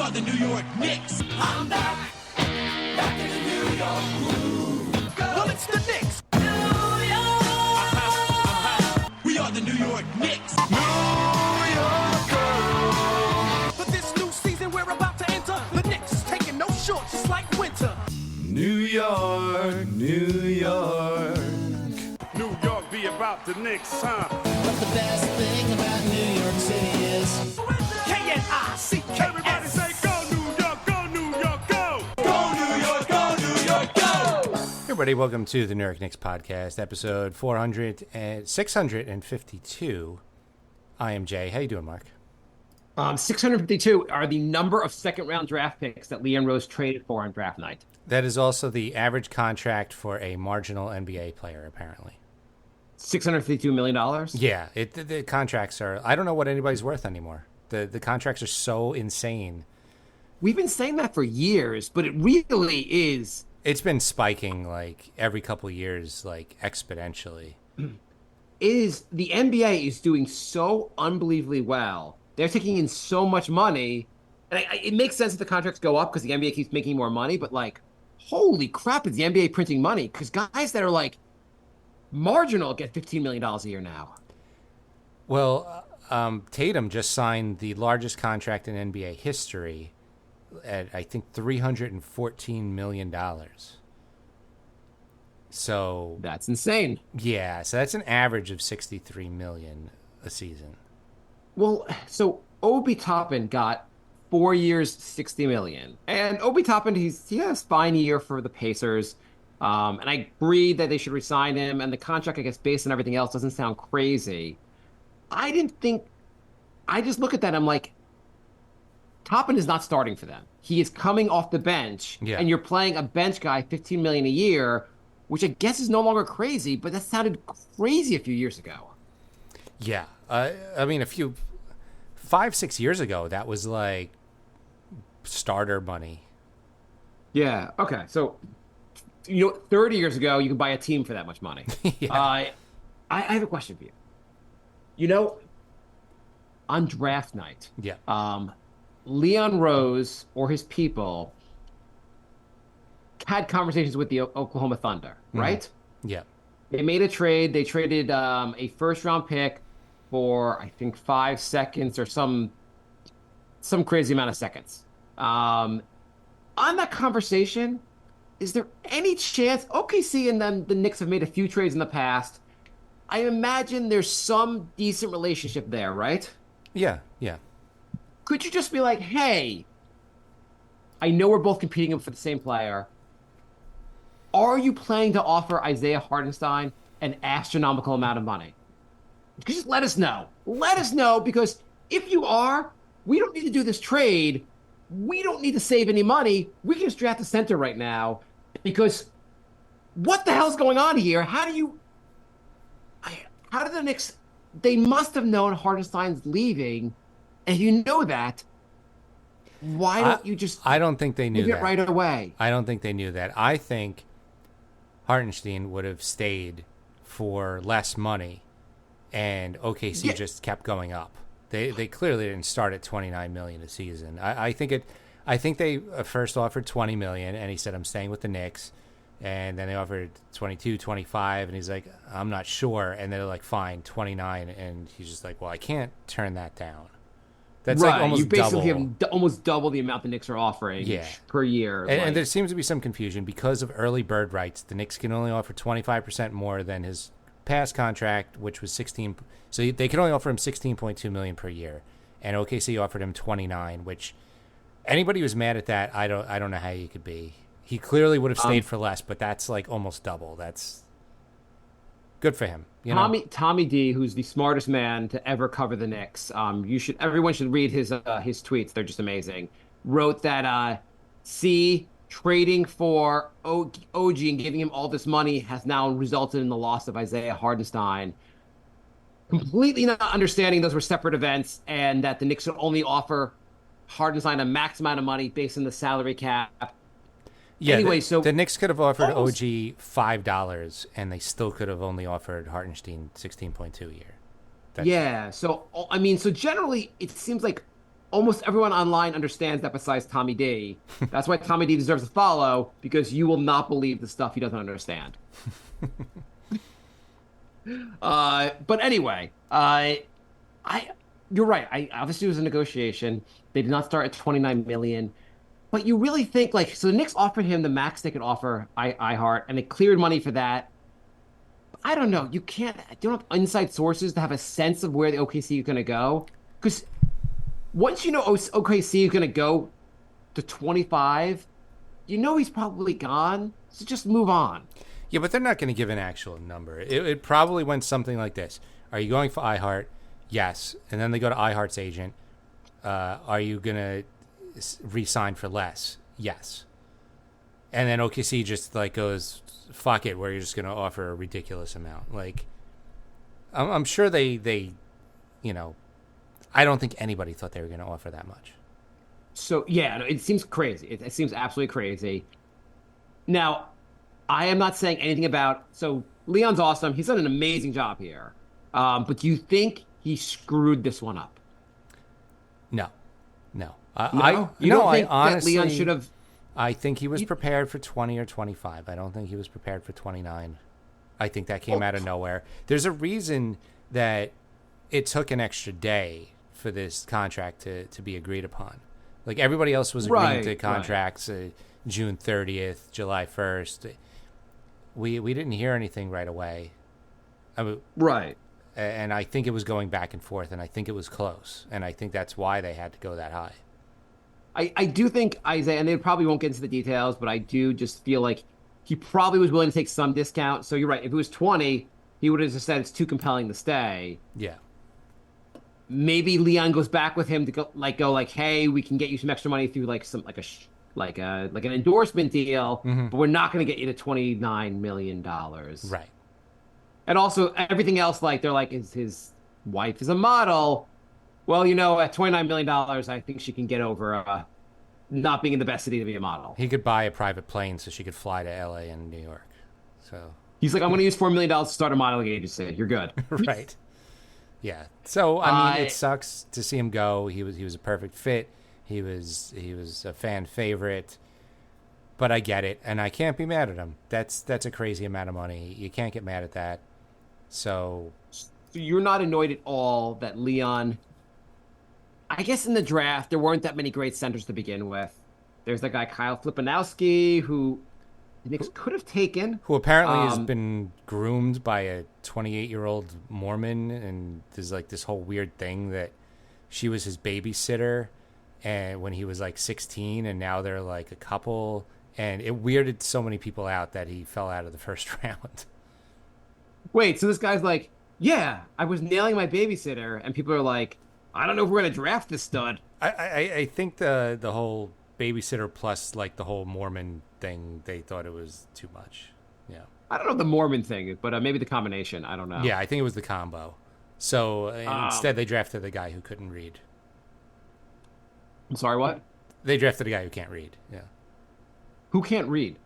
are the New York Knicks. I'm back in the New York groove. Well, it's the Knicks. New York. We are the New York Knicks. New York. For this new season we're about to enter, the Knicks is taking no shorts, just like winter. New York, New York. New York be about the Knicks, huh? But the best thing about New York City is K-N-I-C-K. Everybody say go New York, go New York, go! Go New York, go New York, go! Hey everybody, welcome to the New York Knicks podcast, episode 652. I am Jay. How you doing, Mark? 652 are the number of second-round draft picks that Leon Rose traded for on draft night. That is also the average contract for a marginal NBA player, apparently. $652 million? Yeah, the contracts are... I don't know what anybody's worth anymore. The contracts are so insane. We've been saying that for years, but it really is. It's been spiking, like, every couple of years, like, exponentially. The NBA is doing so unbelievably well. They're taking in so much money. And it makes sense that the contracts go up because the NBA keeps making more money, but, like, holy crap, is the NBA printing money? Because guys that are, like, marginal get $15 million a year now. Well, Tatum just signed the largest contract in NBA history at, I think, $314 million. So That's insane. yeah, so that's an average of $63 million a season. Well, so Obi Toppin got 4 years, $60 million. And Obi Toppin, he has a fine year for the Pacers. And I agree that they should resign him. And the contract, I guess, based on everything else, doesn't sound crazy. I just look at that, I'm like, Toppin is not starting for them. He is coming off the bench, Yeah. and you're playing a bench guy $15 million a year, which I guess is no longer crazy, but that sounded crazy a few years ago. Yeah, I mean, 5-6 years ago, that was like starter money. Yeah, okay. So, 30 years ago, you could buy a team for that much money. Yeah. I have a question for you. On draft night, Yeah. Leon Rose or his people had conversations with the Oklahoma Thunder, right? Yeah. They made a trade. They traded a first-round pick for, I think, 5 seconds or some crazy amount of seconds. On that conversation, is there any chance OKC and then the Knicks have made a few trades in the past? I imagine there's some decent relationship there, right? Yeah. Yeah. Could you just be like, hey, I know we're both competing for the same player. Are you planning to offer Isaiah Hartenstein an astronomical amount of money? Just let us know. Let us know, because if you are, we don't need to do this trade. We don't need to save any money. We can just draft a center right now, because what the hell's going on here? How do the Knicks, they must have known Hartenstein's leaving, and if you know that, why don't you just I don't think they knew move it that right away? I don't think they knew that. I think Hartenstein would have stayed for less money, and OKC just kept going up. They clearly didn't start at $29 million a season. I think they first offered $20 million, and he said, I'm staying with the Knicks. And then they offered 22, 25, and he's like, I'm not sure. And they're like, fine, 29. And he's just like, well, I can't turn that down. That's Right, like almost you basically double. have almost double the amount the Knicks are offering per year. And there seems to be some confusion because of early bird rights. The Knicks can only offer 25% more than his past contract, which was 16. So they can only offer him 16.2 million per year, and OKC offered him 29. Which anybody who's mad at that, I don't know how you could be. He clearly would have stayed for less, but that's like almost double. That's good for him. Tommy D, who's the smartest man to ever cover the Knicks, everyone should read his tweets. They're just amazing. Wrote that trading for OG and giving him all this money has now resulted in the loss of Isaiah Hartenstein. Completely not understanding those were separate events, and that the Knicks would only offer Hartenstein a max amount of money based on the salary cap. Yeah. Anyway, the Knicks could have offered almost OG $5, and they still could have only offered Hartenstein 16.2 a year. Yeah. So, I mean, so generally, it seems like almost everyone online understands that besides Tommy D. That's why Tommy D deserves a follow, because you will not believe the stuff he doesn't understand. But anyway, you're right. I obviously it was a negotiation. They did not start at 29 million. But you really think like so the Knicks offered him the max they could offer IHart, and they cleared money for that. I don't know. You don't have inside sources to have a sense of where the OKC is going to go. Because once you know OKC is going to go to 25, you know he's probably gone. So just move on. Yeah, but they're not going to give an actual number. It probably went something like this. Are you going for IHart? Yes. And then they go to IHart's agent. Are you going to re-sign for less? Yes. And then OKC just like goes, fuck it, where you're just going to offer a ridiculous amount. Like, I'm sure they, you know, I don't think anybody thought they were going to offer that much. So, yeah, it seems crazy. It seems absolutely crazy. Now, I am not saying anything about, so Leon's awesome. He's done an amazing job here. But do you think he screwed this one up? No. No? I think honestly, that Leon should have... I think he was prepared for 20 or 25. I don't think he was prepared for 29. I think that came out of nowhere. There's a reason that it took an extra day for this contract to be agreed upon. Like everybody else was agreeing to contracts June 30th, July 1st. We didn't hear anything right away. Right. And I think it was going back and forth, and I think it was close. And I think that's why they had to go that high. I do think Isaiah, and they probably won't get into the details, but I do just feel like he probably was willing to take some discount. So you're right. If it was 20, he would have just said it's too compelling to stay. Yeah. Maybe Leon goes back with him to go like, hey, we can get you some extra money through like an endorsement deal, but we're not going to get you to $29 million. Right. And also everything else, like they're like, his wife is a model. Well, you know, at $29 million, I think she can get over not being in the best city to be a model. He could buy a private plane so she could fly to LA and New York. So he's like, I'm going to use $4 million to start a modeling agency. You're good. Right. Yeah. So I mean, it sucks to see him go. He was a perfect fit. He was a fan favorite. But I get it, and I can't be mad at him. That's a crazy amount of money. You can't get mad at that. So you're not annoyed at all that Leon. I guess in the draft there weren't that many great centers to begin with. There's that guy Kyle Flipanowski who the Knicks could have taken. Who apparently has been groomed by a 28-year-old Mormon, and there's like this whole weird thing that she was his babysitter and when he was like 16, and now they're like a couple, and it weirded so many people out that he fell out of the first round. Wait, so this guy's like, yeah, I was nailing my babysitter, and people are like, I don't know if we're gonna draft this stud. I think the whole babysitter plus like the whole Mormon thing, they thought it was too much. Yeah. I don't know the Mormon thing, but maybe the combination. I don't know. Yeah, I think it was the combo. So instead, they drafted the guy who couldn't read. I'm sorry, what? They drafted a guy who can't read. Yeah. Who can't read?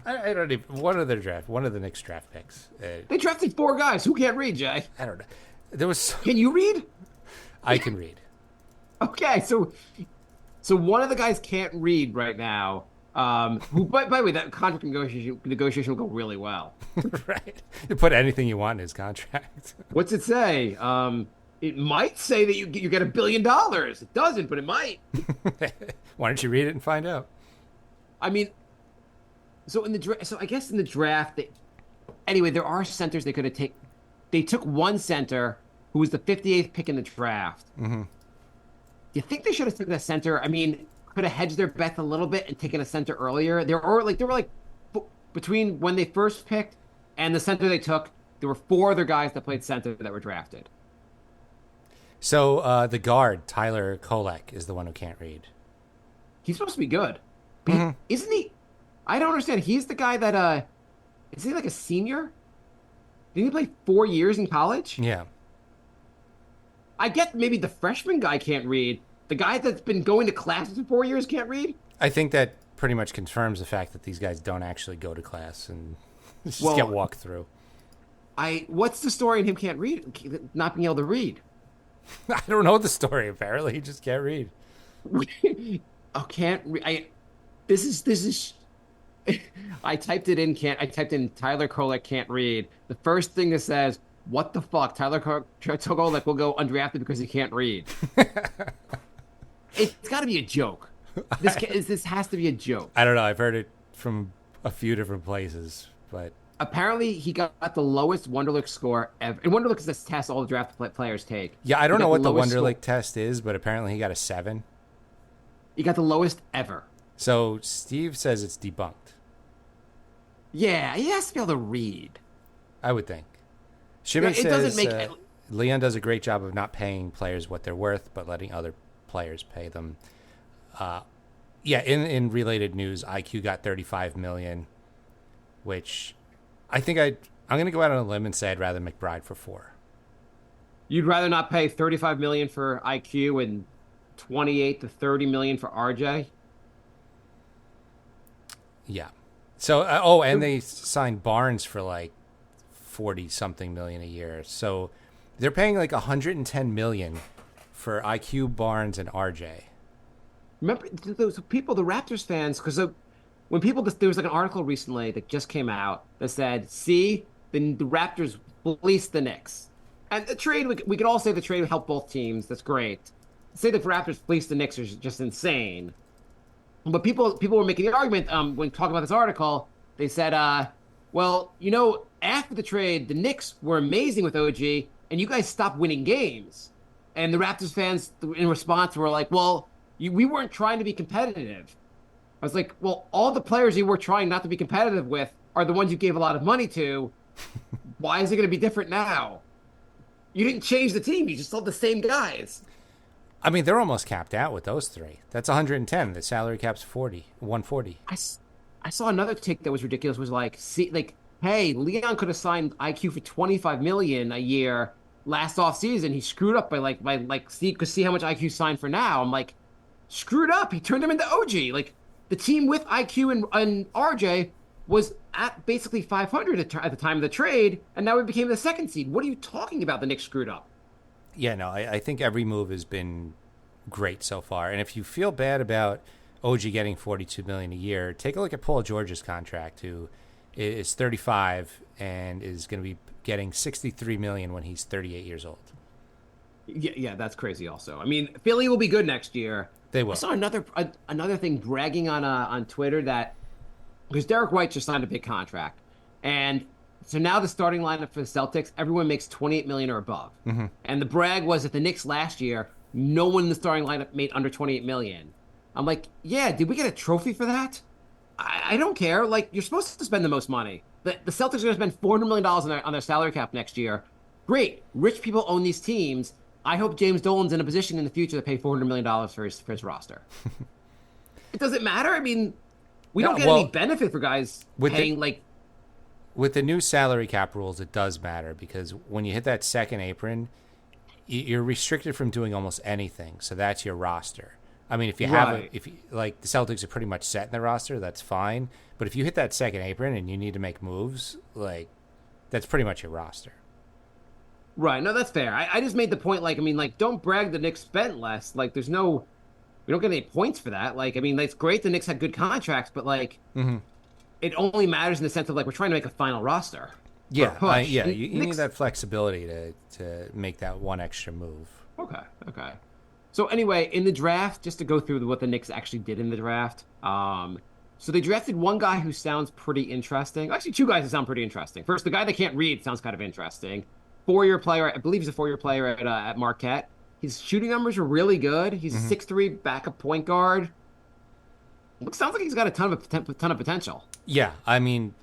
I don't even. One of the Knicks draft picks. They drafted 4 guys. Who can't read, Jay? I don't know. There was. Can you read? I can read. Okay, so one of the guys can't read right now. Who, by the way, that contract negotiation will go really well. Right. You put anything you want in his contract. What's it say? It might say that you get $1 billion. It doesn't, but it might. Why don't you read it and find out? I mean, so I guess in the draft, anyway, there are centers they could have taken. They took one center who was the 58th pick in the draft. Mm-hmm. Do you think they should have taken a center? I mean, could have hedged their bets a little bit and taken a center earlier. There were between when they first picked and the center they took, there were 4 other guys that played center that were drafted. So the guard, Tyler Kolek, is the one who can't read. He's supposed to be good. But isn't he? I don't understand. He's the guy that, is he like a senior? Didn't he play 4 years in college? Yeah. I get maybe the freshman guy can't read. The guy that's been going to classes for 4 years can't read? I think that pretty much confirms the fact that these guys don't actually go to class and just get walked through. What's the story in him can't read? Not being able to read? I don't know the story. Apparently, he just can't read. Oh, can't I this is I typed it in can't I typed in Tyler Kolek can't read. The first thing that says, what the fuck? Kolek will go undrafted because he can't read. It's got to be a joke. This has to be a joke. I don't know. I've heard it from a few different places, but Apparently he got the lowest Wonderlic score ever. And Wonderlic is this test all the draft players take. yeah, I don't He know got what the lowest Wonderlic score- test is, but apparently he got a 7. He got the lowest ever. So Steve says it's debunked. Yeah, he has to be able to read. I would think. Shimon It doesn't says make Leon does a great job of not paying players what they're worth, but letting other players pay them. Yeah, in related news, IQ got $35 million, which I think I'm going to go out on a limb and say I'd rather McBride for 4. You'd rather not pay 35 million for IQ and 28 to 30 million for RJ? Yeah. So and they signed Barnes for like 40 something million a year. So they're paying like 110 million for IQ, Barnes, and RJ. Remember those people, the Raptors fans, because when people, there was like an article recently that just came out that said, see, the Raptors fleeced the Knicks. And the trade, we could all say the trade would help both teams. That's great. To say the Raptors fleeced the Knicks is just insane. But people were making the argument when talking about this article. They said, well, after the trade, the Knicks were amazing with OG, and you guys stopped winning games. And the Raptors fans, in response, were like, well, we weren't trying to be competitive. I was like, well, all the players you were trying not to be competitive with are the ones you gave a lot of money to. Why is it going to be different now? You didn't change the team. You just sold the same guys. I mean, they're almost capped out with those 3. That's 110. The salary cap's 140. I saw another take that was ridiculous. Was like, hey, Leon could have signed IQ for 25 million a year last offseason. He screwed up by see how much IQ signed for now. I'm like, screwed up. He turned him into OG. Like, the team with IQ and RJ was at basically 500 at the time of the trade, and now we became the 2nd seed. What are you talking about? The Knicks screwed up. Yeah, no, I think every move has been great so far. And if you feel bad about OG getting $42 million a year, take a look at Paul George's contract, who is 35 and is going to be getting $63 million when he's 38 years old. Yeah, that's crazy. Also, I mean, Philly will be good next year. They will. I saw another thing bragging on Twitter that because Derek White just signed a big contract, and so now the starting lineup for the Celtics, everyone makes 28 million or above. Mm-hmm. And the brag was that the Knicks last year, no one in the starting lineup made under 28 million. I'm like, yeah, did we get a trophy for that? I don't care. Like, you're supposed to spend the most money. The Celtics are going to spend $400 million on their salary cap next year. Great. Rich people own these teams. I hope James Dolan's in a position in the future to pay $400 million for his roster. It doesn't matter. I mean, we don't get any benefit for guys paying With the new salary cap rules, it does matter because when you hit that second apron, you're restricted from doing almost anything. So that's your roster. I mean, if you have the Celtics are pretty much set in their roster, that's fine. But if you hit that second apron and you need to make moves, that's pretty much your roster. Right. No, that's fair. I just made the point, don't brag the Knicks spent less. We don't get any points for that. It's great the Knicks had good contracts, but it only matters in the sense of we're trying to make a final roster. Yeah, you need that flexibility to make that one extra move. Okay. So anyway, in the draft, just to go through what the Knicks actually did in the draft, so they drafted one guy who sounds pretty interesting. Actually, 2 guys who sound pretty interesting. First, the guy that can't read sounds kind of interesting. 4-year player, I believe he's a 4-year player at Marquette. His shooting numbers are really good. He's a 6'3" backup point guard. Sounds like he's got a ton of potential. Yeah, I mean,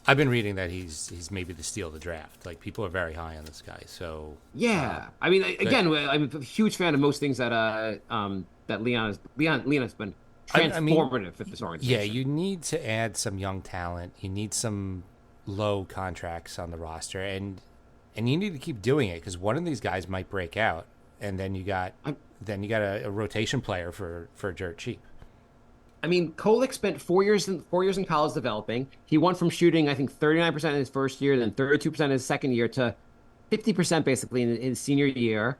I've been reading that he's maybe the steal of the draft. People are very high on this guy. So yeah, I mean, again, I'm a huge fan of most things that Leon has been transformative for this organization. Yeah, you need to add some young talent. You need some low contracts on the roster, and you need to keep doing it because one of these guys might break out, and then you got a rotation player for dirt cheap. I mean, Kolek spent 4 years in college developing. He went from shooting, I think, 39% in his first year, then 32% in his second year, to 50% basically in his senior year.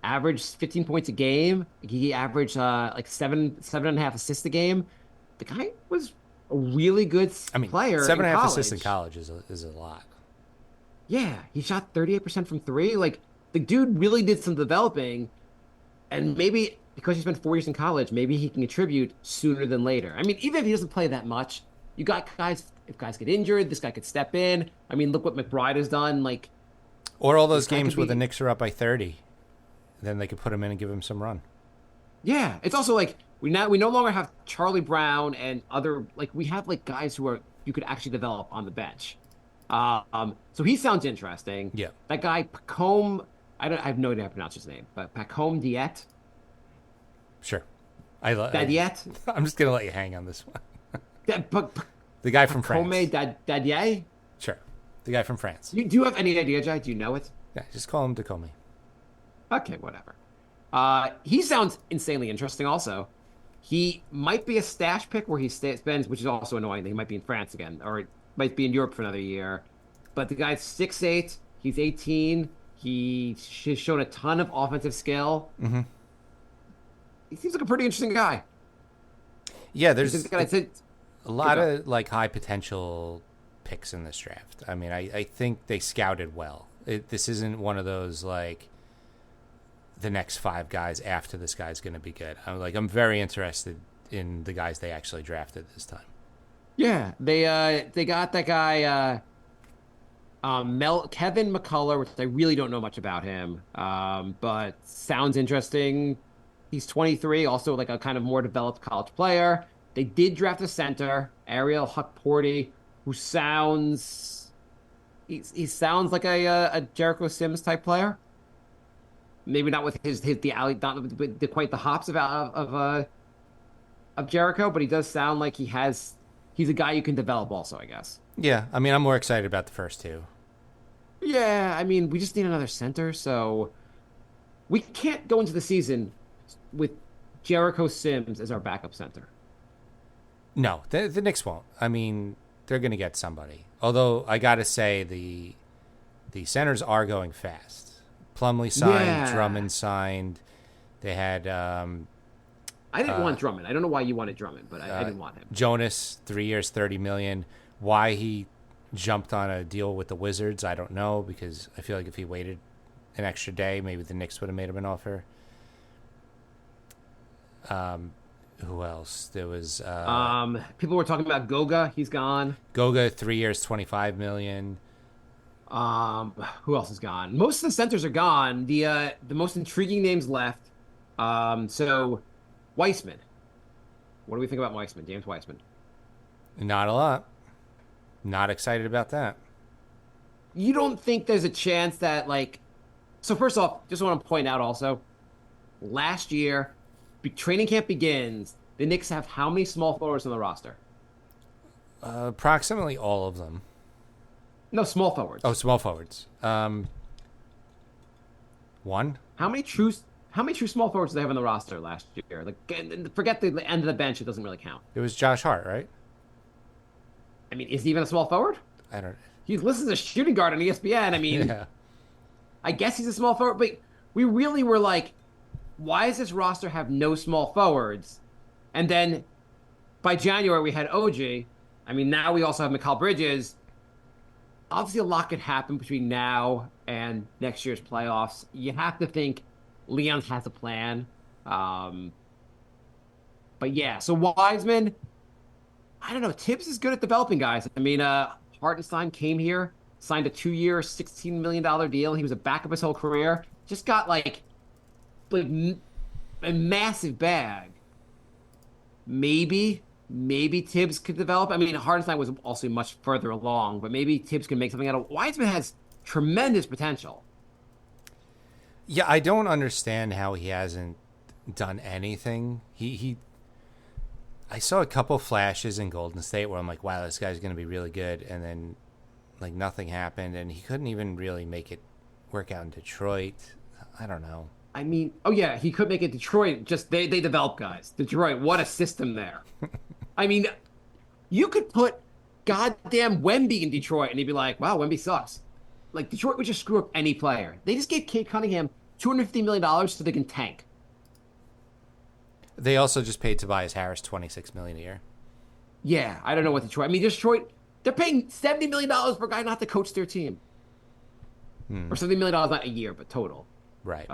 averaged 15 points a game. He averaged like 7.5 assists a game. The guy was a really good I mean, player in 7.5 college. assists in college is a lot. Yeah, he shot 38% from three. Like the dude really did some developing, and maybe because he spent 4 years in college, maybe he can contribute sooner than later. I mean, even if he doesn't play that much, you got guys. If guys get injured, this guy could step in. I mean, look what McBride has done. Like, Or all those guy games could where be- the Knicks are up by 30. Then they could put him in and give him some run. yeah, it's also like we no longer have Charlie Brown and other like we have like guys who are you could actually develop on the bench. So he sounds interesting. Yeah. That guy Pacome, I have no idea how to pronounce his name, but Pacome Diet, Sure. Dadiet, I'm just going to let you hang on this one. Pacome The guy from France. Dadier. Sure. The guy from France. Do you have any idea, Jay? Do you know it? Yeah, just call him Dacomey. Okay, whatever. He sounds insanely interesting. Also, he might be a stash pick where he spends, which is also annoying. That he might be in France again, or might be in Europe for another year. But the guy's 6'8". He's 18. He's shown a ton of offensive skill. Mm-hmm. He seems like a pretty interesting guy. Yeah, there's a a lot of like high potential picks in this draft. I mean, I think they scouted well. This isn't one of those like the next 5 guys after this guy's going to be good. I'm very interested in the guys they actually drafted this time. Yeah, they got that guy Kevin McCullough, which I really don't know much about him, but sounds interesting. He's 23, also like a kind of more developed college player. They did draft a center, Ariel Huckporty, who sounds he sounds like a Jericho Sims type player. Maybe not with the alley, not with quite the hops of Jericho, but he does sound like he's a guy you can develop also, I guess. Yeah, I mean, I'm more excited about the first 2. Yeah, I mean, we just need another center, so we can't go into the season with Jericho Sims as our backup center. No, the Knicks won't. I mean, they're going to get somebody. Although I got to say the centers are going fast. Plumlee signed, Yeah. Drummond signed. They had I didn't want Drummond. I don't know why you wanted Drummond, but I didn't want him. Jonas, 3 years, $30 million. Why he jumped on a deal with the Wizards, I don't know, because I feel like if he waited an extra day, maybe the Knicks would have made him an offer. Who else? There was People were talking about Goga. He's gone. Goga, 3 years, $25 million. Who else is gone? Most of the centers are gone. The most intriguing names left. So Weissman. What do we think about Weissman? James Weissman. Not a lot. Not excited about that. You don't think there's a chance that like so first off, just want to point out also, last year, training camp begins, the Knicks have how many small forwards on the roster? Approximately all of them. No, small forwards. Oh, small forwards. One. How many true small forwards do they have on the roster last year? Like, forget the end of the bench; it doesn't really count. It was Josh Hart, right? I mean, is he even a small forward? I don't. He's listed as a shooting guard on ESPN. I mean, Yeah. I guess he's a small forward, but we really were like, why does this roster have no small forwards? And then by January, we had OG. I mean, now we also have Mikal Bridges. Obviously, a lot could happen between now and next year's playoffs. You have to think Leon has a plan. But yeah, so Wiseman, I don't know. Tibbs is good at developing guys. I mean, Hartenstein came here, signed a 2-year, $16 million deal. He was a backup his whole career. Just got like a massive bag. Maybe Tibbs could develop. I mean, Hartenstein was also much further along, but maybe Tibbs can make something out of. Wiseman has tremendous potential. Yeah, I don't understand how he hasn't done anything. I saw a couple flashes in Golden State where I'm like, wow, this guy's going to be really good, and then like nothing happened, and he couldn't even really make it work out in Detroit. I don't know. I mean, oh yeah, he could make it Detroit. Just they develop guys. Detroit, what a system there. I mean, you could put goddamn Wemby in Detroit, and he'd be like, wow, Wemby sucks. Like, Detroit would just screw up any player. They just gave Kate Cunningham $250 million so they can tank. They also just paid Tobias Harris $26 million a year. Yeah, I don't know what Detroit. I mean, Detroit, they're paying $70 million for a guy not to coach their team. Or $70 million not a year, but total. Right.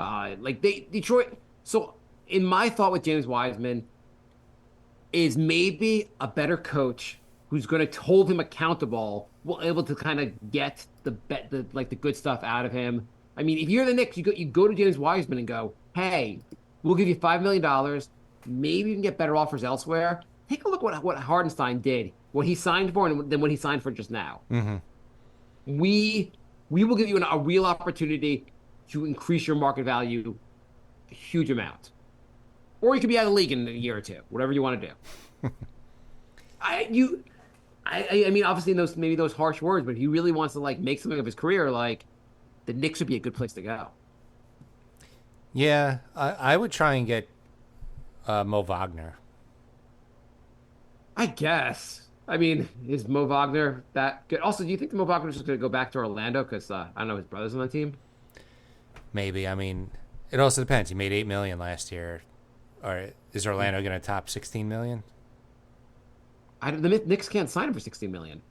Detroit. So, in my thought with James Wiseman, is maybe a better coach who's going to hold him accountable, will able to kind of get the good stuff out of him. I mean, if you're the Knicks, you go to James Wiseman and go, hey, we'll give you $5 million. Maybe you can get better offers elsewhere. Take a look what Hartenstein did, what he signed for, and then what he signed for just now. Mm-hmm. We will give you a real opportunity to increase your market value a huge amount. Or you could be out of the league in a year or two, whatever you want to do. I mean, obviously those harsh words, but if he really wants to make something of his career, the Knicks would be a good place to go. Yeah, I would try and get Mo Wagner. I guess. I mean, is Mo Wagner that good? Also, do you think Mo Wagner is just going to go back to Orlando because I don't know, his brother's on the team? Maybe. I mean, it also depends. He made $8 million last year. Or is Orlando going to top $16 million? The Knicks can't sign him for $16 million.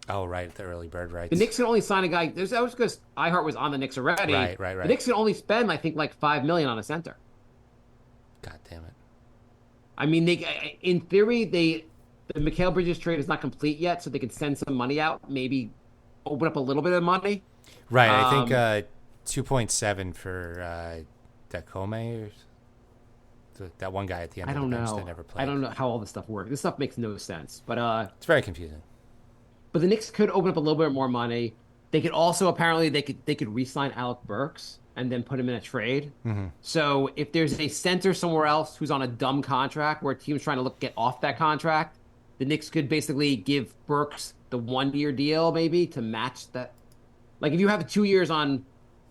Oh, right, the early bird rights. The Knicks can only sign a guy. That was because IHart was on the Knicks already. Right. The Knicks can only spend, I think, $5 million on a center. God damn it. I mean, in theory, the Mikal Bridges trade is not complete yet, so they can send some money out, maybe open up a little bit of money. Right, I think 2.7 for Dacome, or that one guy at the end. I don't of the bench know. that never played. I don't know how all this stuff works. This stuff makes no sense. But it's very confusing. But the Knicks could open up a little bit more money. They could also apparently they could re-sign Alec Burks and then put him in a trade. Mm-hmm. So if there's a center somewhere else who's on a dumb contract where a team's trying to get off that contract, the Knicks could basically give Burks the 1-year deal maybe to match that. If you have 2 years on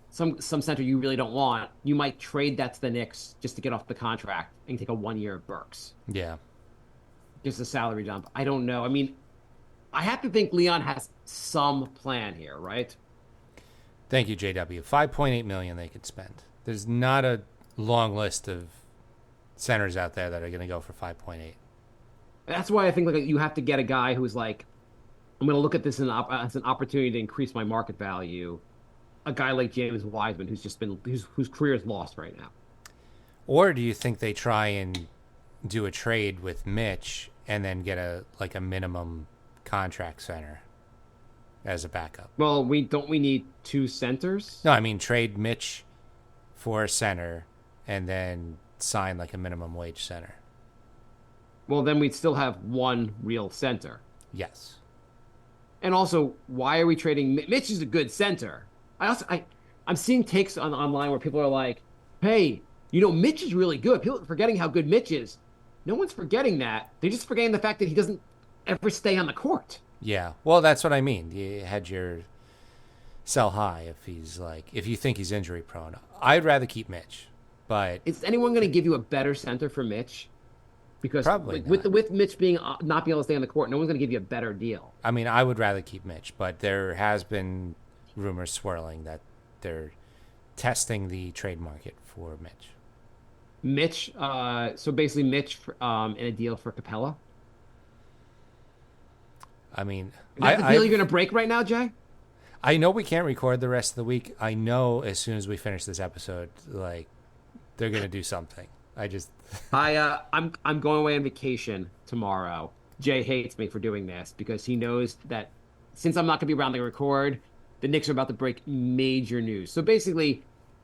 some center you really don't want, you might trade that to the Knicks just to get off the contract and take a 1-year of Burks. Yeah. Just a salary jump. I don't know. I mean, I have to think Leon has some plan here, right? Thank you, JW. $5.8 million they could spend. There's not a long list of centers out there that are going to go for 5.8. That's why I think you have to get a guy who's I'm going to look at this as an opportunity to increase my market value. A guy like James Wiseman, whose career is lost right now. Or do you think they try and do a trade with Mitch and then get a minimum contract center as a backup? Well, we need 2 centers. No, I mean trade Mitch for a center and then sign a minimum wage center. Well, then we'd still have 1 real center. Yes. And also, why are we trading? Mitch is a good center. I'm seeing takes online where people are like, hey, Mitch is really good. People are forgetting how good Mitch is. No one's forgetting that. They're just forgetting the fact that he doesn't ever stay on the court. Yeah. Well, that's what I mean. You had your sell high if you think he's injury prone. I'd rather keep Mitch, but is anyone going to give you a better center for Mitch? Because probably with Mitch not being able to stay on the court, no one's going to give you a better deal. I mean, I would rather keep Mitch, but there has been rumors swirling that they're testing the trade market for Mitch. Mitch, so basically Mitch in a deal for Capella. I mean, is that the deal you're going to break right now, Jay? I know we can't record the rest of the week. I know as soon as we finish this episode, they're going to do something. I'm going away on vacation tomorrow. Jay hates me for doing this because he knows that since I'm not going to be around to record, the Knicks are about to break major news. So basically,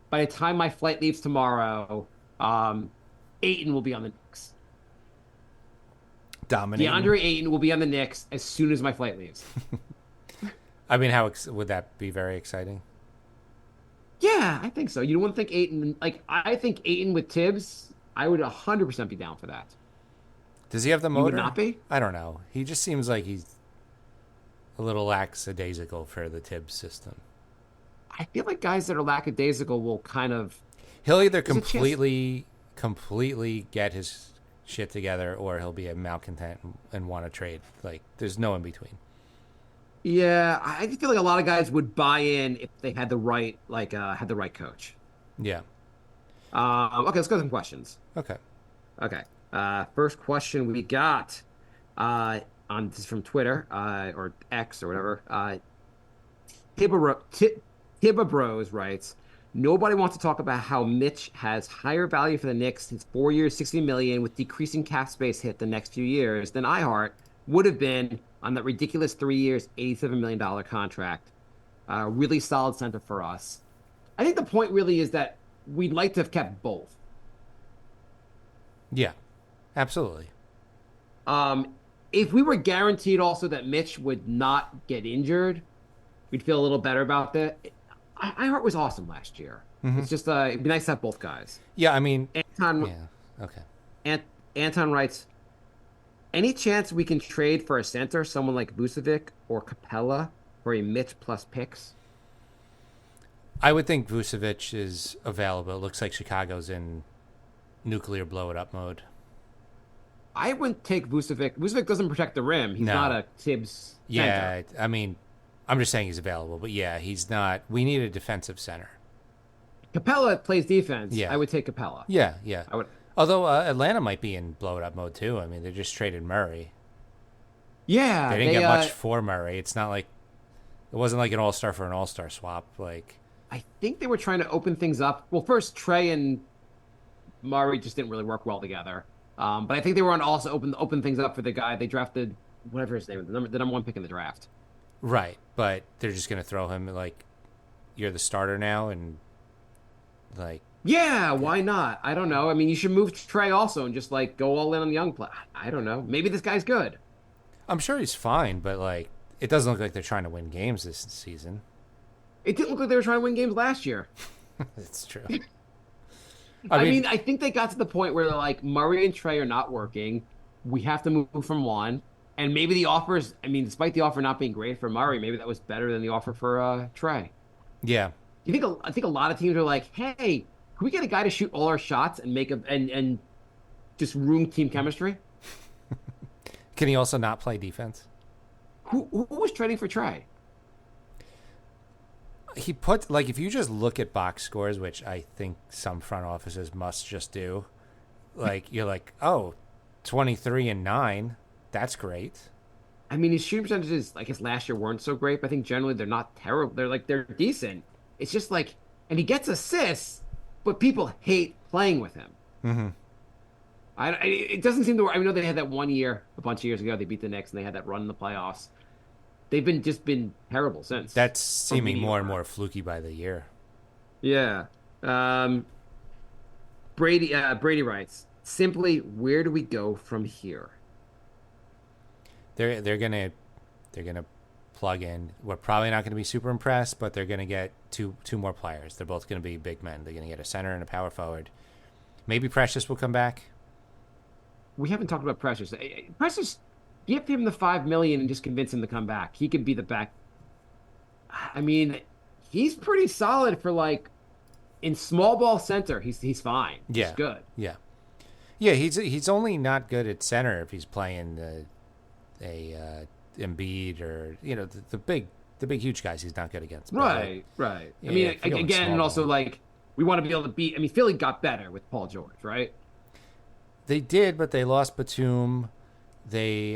by the time my flight leaves tomorrow, Ayton will be on the Knicks. Dominating. DeAndre Ayton will be on the Knicks as soon as my flight leaves. I mean, would that be very exciting? Yeah, I think so. You don't think Ayton... I think Ayton with Tibbs, I would 100% be down for that. Does he have the motor? You would not be? I don't know. He just seems like he's a little lackadaisical for the Tibbs system. I feel like guys that are lackadaisical will kind of... He'll either completely get his shit together, or he'll be a malcontent and want to trade. There's no in between. Yeah, I feel like a lot of guys would buy in if they had the right coach. Yeah. Okay, let's go to some questions. Okay. Okay. First question we got on this is from Twitter or X or whatever. Tibba Bros writes, nobody wants to talk about how Mitch has higher value for the Knicks since 4 years, 60 million, with decreasing cap space hit the next few years than IHart would have been on that ridiculous 3 years, $87 million contract. Really solid center for us. I think the point really is that we'd like to have kept both. Yeah, absolutely. If we were guaranteed also that Mitch would not get injured, we'd feel a little better about that. IHart was awesome last year. It's just it'd be nice to have both guys. Yeah, I mean, Anton, yeah, okay. Anton writes, any chance we can trade for a center, someone like Vucevic or Capella, for a Mitch plus picks? I would think Vucevic is available. It looks like Chicago's in nuclear blow it up mode. I wouldn't take Vucevic. Vucevic doesn't protect the rim. He's No. not a Tibbs Yeah, center. I mean, I'm just saying he's available, but yeah, he's not. We need a defensive center. Capella plays defense. Yeah. I would take Capella. Yeah, yeah. I would. Although Atlanta might be in blow it up mode too. I mean, they just traded Murray. Yeah, They didn't get much for Murray. It's not like it wasn't like an all-star for an all-star swap. Like, I think they were trying to open things up. Well, first Trey and Murray just didn't really work well together. But I think they were on also open things up for the guy they drafted, whatever his name is, the number one pick in the draft. right, but they're just gonna throw him like, you're the starter now, and like, Yeah, why not? I don't know. I mean, you should move Trey also and just like go all in on the young play. I don't know. Maybe this guy's good. I'm sure he's fine, but like, it doesn't look like they're trying to win games this season. It didn't look like they were trying to win games last year. It's true. I mean, I think they got to the point where they're like, Murray and Trey are not working. We have to move from one. And maybe the offers, I mean, despite the offer not being great for Murray, maybe that was better than the offer for Trey. Yeah. I think a lot of teams are like, hey, can we get a guy to shoot all our shots and and just ruin team chemistry? Can he also not play defense? Who was trading for Trey? He put, like, if you just look at box scores, which I think some front offices must just do, like, you're like, oh, 23 and 9, that's great. I mean, his shooting percentages, I guess last year weren't so great, but I think generally they're not terrible. They're decent. It's just like, and he gets assists, but people hate playing with him. Mm-hmm. It doesn't seem to. I know they had that 1 year a bunch of years ago. They beat the Knicks and they had that run in the playoffs. They've been terrible since. That's seeming more and mediocre. more fluky by the year. Yeah. Brady writes, simply, where do we go from here? They're gonna plug in. We're probably not gonna be super impressed, but they're gonna get two more players. They're both gonna be big men. They're gonna get a center and a power forward. Maybe Precious will come back. We haven't talked about Precious. Precious, give him the $5 million and just convince him to come back. He could be the back. I mean, he's pretty solid for like in small ball center. He's fine. Yeah, He's good. Yeah. He's only not good at center if he's playing Embiid or the big huge guys. He's not good against. Right. Yeah, I mean, if you're going again, small and also ball. like we want to be able to beat. I mean, Philly got better with Paul George, right? They did, but they lost Batum. They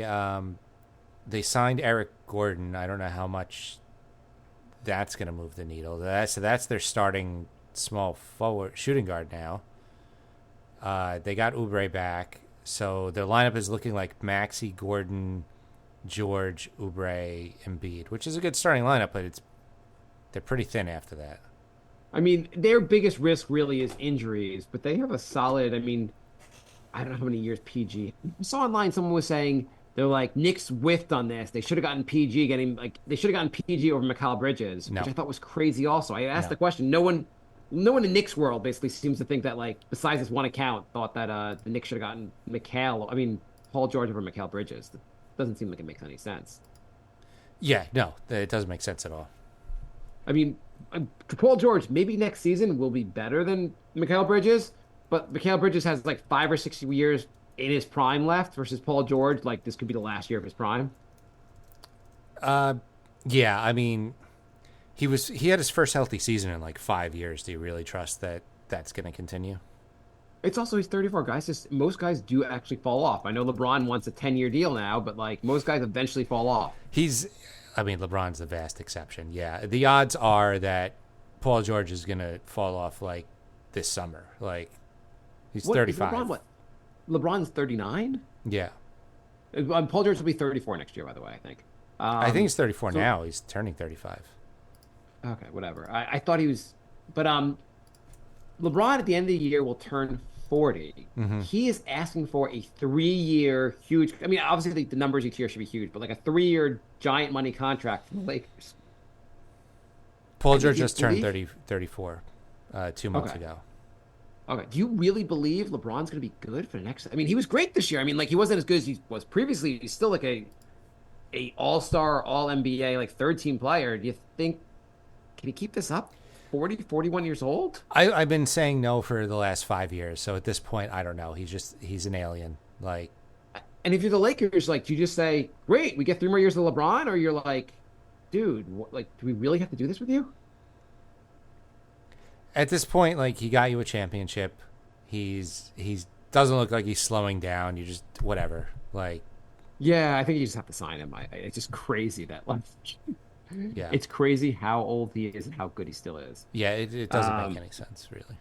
signed Eric Gordon. I don't know how much that's going to move the needle. So that's their starting small forward shooting guard now. They got Oubre back, so their lineup is looking like Maxey, Gordon, George, Oubre, Embiid, which is a good starting lineup, but they're pretty thin after that. I mean, their biggest risk really is injuries, but they have a solid. I mean, I don't know how many years PG. I saw online someone was saying they're like Knicks whiffed on this. They should have gotten PG, they should have gotten PG over Mikal Bridges, No. which I thought was crazy. Also, I asked No. the question. No one in the Knicks world basically seems to think that like besides this one account thought that the Knicks should have gotten Paul George over Mikal Bridges. That doesn't seem like it makes any sense. Yeah, no, it doesn't make sense at all. I mean, Paul George maybe next season will be better than Mikal Bridges, but Mikal Bridges has like 5 or 6 years in his prime left versus Paul George. Like this could be the last year of his prime. Yeah, I mean, he had his first healthy season in like 5 years. Do you really trust that that's going to continue? It's also he's 34. Most guys do actually fall off. I know LeBron wants a 10-year deal now, but like most guys eventually fall off. LeBron's the vast exception. Yeah, the odds are that Paul George is gonna fall off like this summer. Like he's 35. LeBron what? LeBron's 39. Yeah, Paul George will be 34 next year, by the way. I think. I think he's 34 now. He's turning 35. Okay, whatever. I thought he was, but LeBron at the end of the year will turn 40. He is asking for a 3-year huge. I mean, obviously the numbers each year should be huge, but like a 3-year giant money contract for the Lakers. Paul George just turned 34 2 months ago. Okay. Do you really believe LeBron's going to be good for the next? I mean, he was great this year. I mean, like he wasn't as good as he was previously. He's still like a all-star, all-NBA, like third-team player. Do you think can he keep this up? 40, 41 years old? I've been saying no for the last 5 years. So at this point, I don't know. He's an alien. Like, and if you're the Lakers, like, do you just say, "Great, we get 3 more years of LeBron," or you're like, "Dude, like, do we really have to do this with you?" at this point, like he got you a championship. He's doesn't look like he's slowing down. You just whatever. Like, yeah, I think you just have to sign him. It's just crazy that like. Yeah, it's crazy how old he is and how good he still is. Yeah, it doesn't make any sense, really.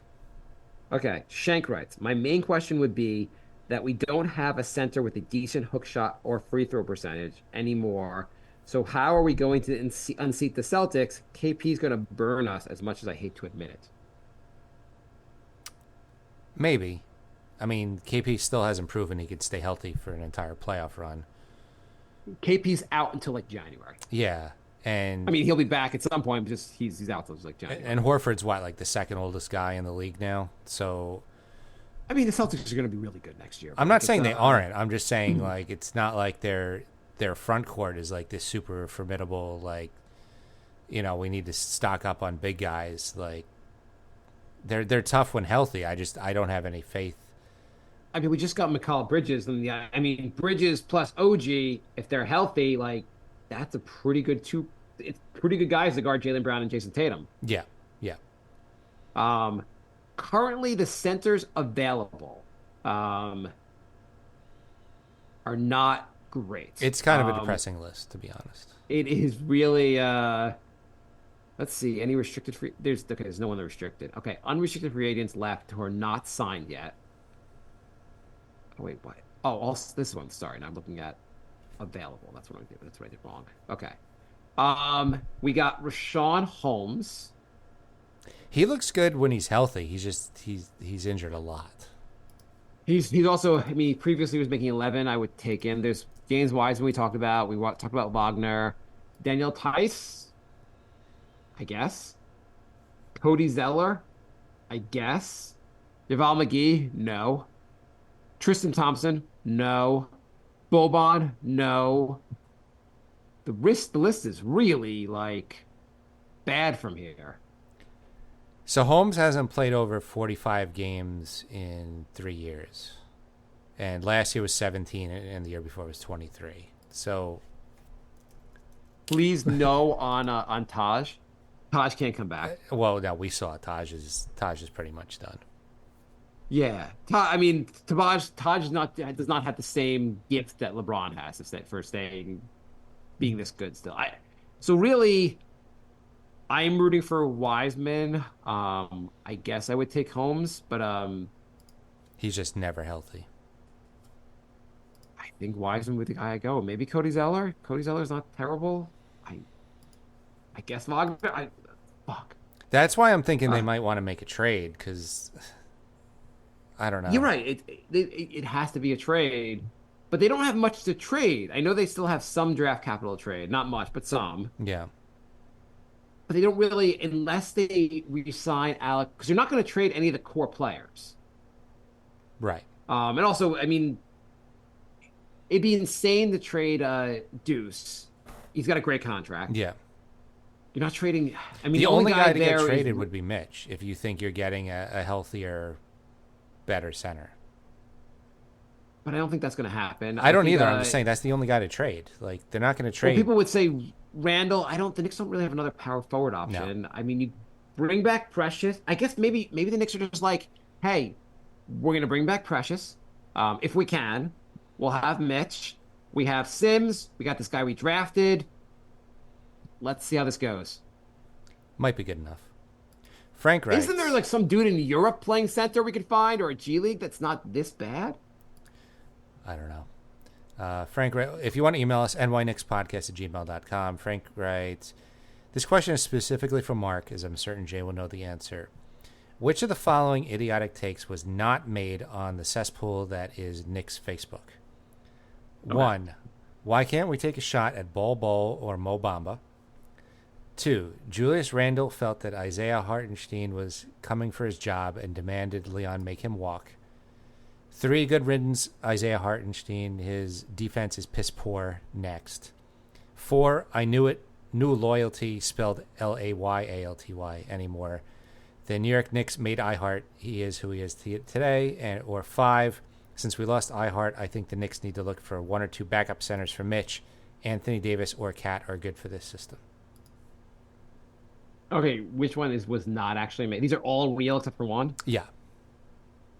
Okay, Shank writes, my main question would be that we don't have a center with a decent hook shot or free throw percentage anymore. So how are we going to unseat the Celtics? KP's going to burn us as much as I hate to admit it. Maybe. I mean, KP still hasn't proven he could stay healthy for an entire playoff run. KP's out until like January. Yeah. And I mean, he'll be back at some point, but just he's out till like January. And Horford's what, like the second oldest guy in the league now? So I mean, the Celtics are going to be really good next year. I'm not saying they aren't. I'm just saying like it's not like their front court is like this super formidable, like, you know, we need to stock up on big guys. Like they're tough when healthy. I don't have any faith. I mean, we just got Mikal Bridges, and I mean, Bridges plus OG, if they're healthy, like that's a pretty good it's pretty good guys to guard Jaylen Brown and Jason Tatum. Yeah, yeah. Currently the centers available are not great. It's kind of a depressing list, to be honest. It is really let's see, any restricted free there's no one restricted. Okay, unrestricted free agents left who are not signed yet. Oh wait, what? Oh, also this one, sorry, now I'm looking at available. That's what I did wrong. Okay. We got Rashawn Holmes. He looks good when he's healthy. He's injured a lot. He's also, I mean, previously he was making 11. I would take him. There's James Wiseman we talked about. We talked about Wagner. Daniel Tice, I guess. Cody Zeller, I guess. Javal McGee, no. Tristan Thompson, no. Boban, no. The list is really like bad from here. So Holmes hasn't played over 45 games in 3 years, and last year was 17, and the year before was 23. So please no on Taj. Taj can't come back. Well, no, we saw Taj is pretty much done. Yeah, I mean, Taj does not have the same gift that LeBron has for staying, being this good still. So really, I'm rooting for Wiseman. I guess I would take Holmes, but he's just never healthy. I think Wiseman with the guy I go. Maybe Cody Zeller. Cody Zeller's not terrible. I guess Wagner. Fuck. That's why I'm thinking they might want to make a trade because. I don't know. You're right. It has to be a trade, but they don't have much to trade. I know they still have some draft capital to trade, not much, but some. Yeah. But they don't really, unless they re-sign Alec, because you're not going to trade any of the core players. Right. And also, I mean, it'd be insane to trade Deuce. He's got a great contract. Yeah. You're not trading. I mean, the only guy to get traded would be Mitch if you think you're getting a healthier, better center. But I don't think that's going to happen. I don't either. I'm just saying that's the only guy to trade. Like they're not going to trade. Well, people would say Randall. The Knicks don't really have another power forward option. No. I mean, you bring back Precious. I guess maybe the Knicks are just like, hey, We're going to bring back Precious. If we can. We'll have Mitch. We have Sims. We got this guy we drafted. Let's see how this goes. Might be good enough. Frank writes, Isn't there like some dude in Europe playing center we could find, or a G League that's not this bad? I don't know. Frank, if you want to email us, nynixpodcast@gmail.com. Frank writes, this question is specifically for Mark, as I'm certain Jay will know the answer. Which of the following idiotic takes was not made on the cesspool that is Knicks Facebook? Okay. 1. Why can't we take a shot at Bol Bol or Mo Bamba? 2. Julius Randle felt that Isaiah Hartenstein was coming for his job and demanded Leon make him walk. 3. Good riddance, Isaiah Hartenstein. His defense is piss poor. Next. 4. I knew it. New loyalty, spelled Layalty anymore. The New York Knicks made IHart. He is who he is today. Or 5. Since we lost IHart, I think the Knicks need to look for 1 or 2 backup centers for Mitch. Anthony Davis or Cat are good for this system. Okay, which one was not actually made? These are all real except for one? Yeah.